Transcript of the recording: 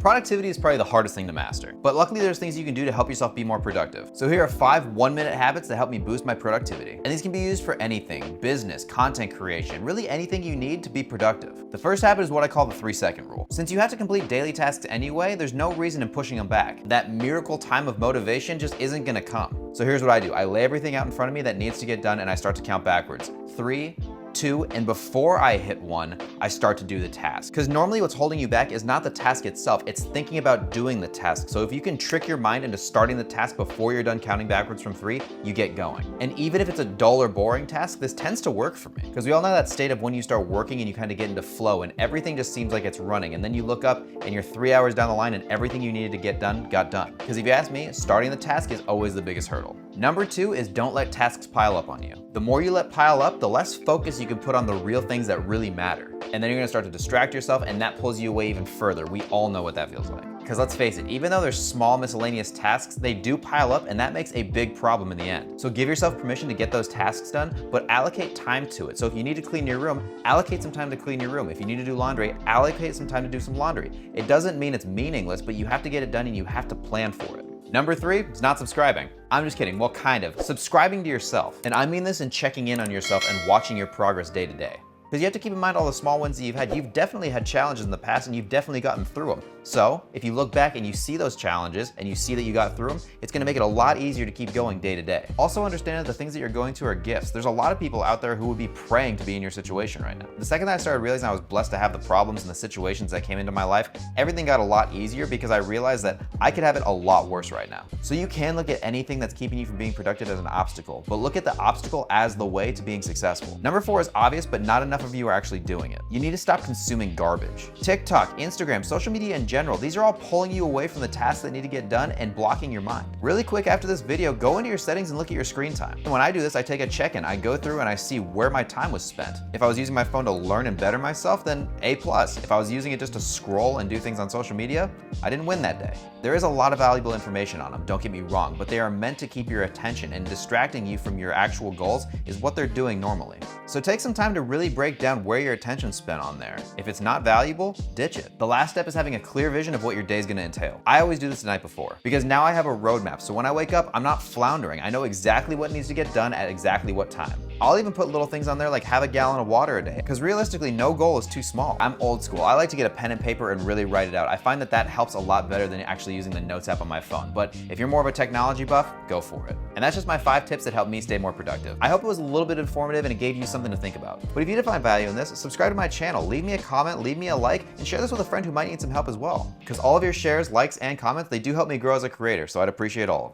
Productivity is probably the hardest thing to master, but luckily there's things you can do to help yourself be more productive. So here are 5 one-minute habits that help me boost my productivity. And these can be used for anything: business, content creation, really anything you need to be productive. The first habit is what I call the 3-second rule. Since you have to complete daily tasks anyway, there's no reason in pushing them back. That miracle time of motivation just isn't gonna come. So here's what I do. I lay everything out in front of me that needs to get done and I start to count backwards. 3, 2, and before I hit 1, I start to do the task. Because normally what's holding you back is not the task itself, it's thinking about doing the task. So if you can trick your mind into starting the task before you're done counting backwards from 3, you get going. And even if it's a dull or boring task, this tends to work for me. Because we all know that state of when you start working and you kind of get into flow and everything just seems like it's running. And then you look up and you're 3 hours down the line and everything you needed to get done got done. Because if you ask me, starting the task is always the biggest hurdle. Number 2 is don't let tasks pile up on you. The more you let pile up, the less focus you can put on the real things that really matter. And then you're gonna start to distract yourself and that pulls you away even further. We all know what that feels like. Because let's face it, even though there's small miscellaneous tasks, they do pile up and that makes a big problem in the end. So give yourself permission to get those tasks done, but allocate time to it. So if you need to clean your room, allocate some time to clean your room. If you need to do laundry, allocate some time to do some laundry. It doesn't mean it's meaningless, but you have to get it done and you have to plan for it. Number 3 is not subscribing. I'm just kidding, well, kind of. Subscribing to yourself. And I mean this in checking in on yourself and watching your progress day to day. Because you have to keep in mind all the small wins that you've had. You've definitely had challenges in the past and you've definitely gotten through them. So if you look back and you see those challenges and you see that you got through them, it's gonna make it a lot easier to keep going day to day. Also understand that the things that you're going to are gifts. There's a lot of people out there who would be praying to be in your situation right now. The second that I started realizing I was blessed to have the problems and the situations that came into my life, everything got a lot easier because I realized that I could have it a lot worse right now. So you can look at anything that's keeping you from being productive as an obstacle, but look at the obstacle as the way to being successful. Number 4 is obvious, but not enough of you are actually doing it. You need to stop consuming garbage. TikTok, Instagram, social media in general, these are all pulling you away from the tasks that need to get done and blocking your mind. Really quick after this video, go into your settings and look at your screen time. And when I do this, I take a check-in. I go through and I see where my time was spent. If I was using my phone to learn and better myself, then A+. If I was using it just to scroll and do things on social media, I didn't win that day. There is a lot of valuable information on them, don't get me wrong, but they are meant to keep your attention, and distracting you from your actual goals is what they're doing normally. So take some time to really break down where your attention's spent on there. If it's not valuable, ditch it. The last step is having a clear vision of what your day's gonna entail. I always do this the night before, because now I have a roadmap, so when I wake up, I'm not floundering. I know exactly what needs to get done at exactly what time. I'll even put little things on there like have a gallon of water a day, because realistically, no goal is too small. I'm old school. I like to get a pen and paper and really write it out. I find that that helps a lot better than actually using the notes app on my phone. But if you're more of a technology buff, go for it. And that's just my 5 tips that help me stay more productive. I hope it was a little bit informative and it gave you something to think about. But if you did find value in this, subscribe to my channel, leave me a comment, leave me a like, and share this with a friend who might need some help as well. Because all of your shares, likes, and comments, they do help me grow as a creator, so I'd appreciate all of them.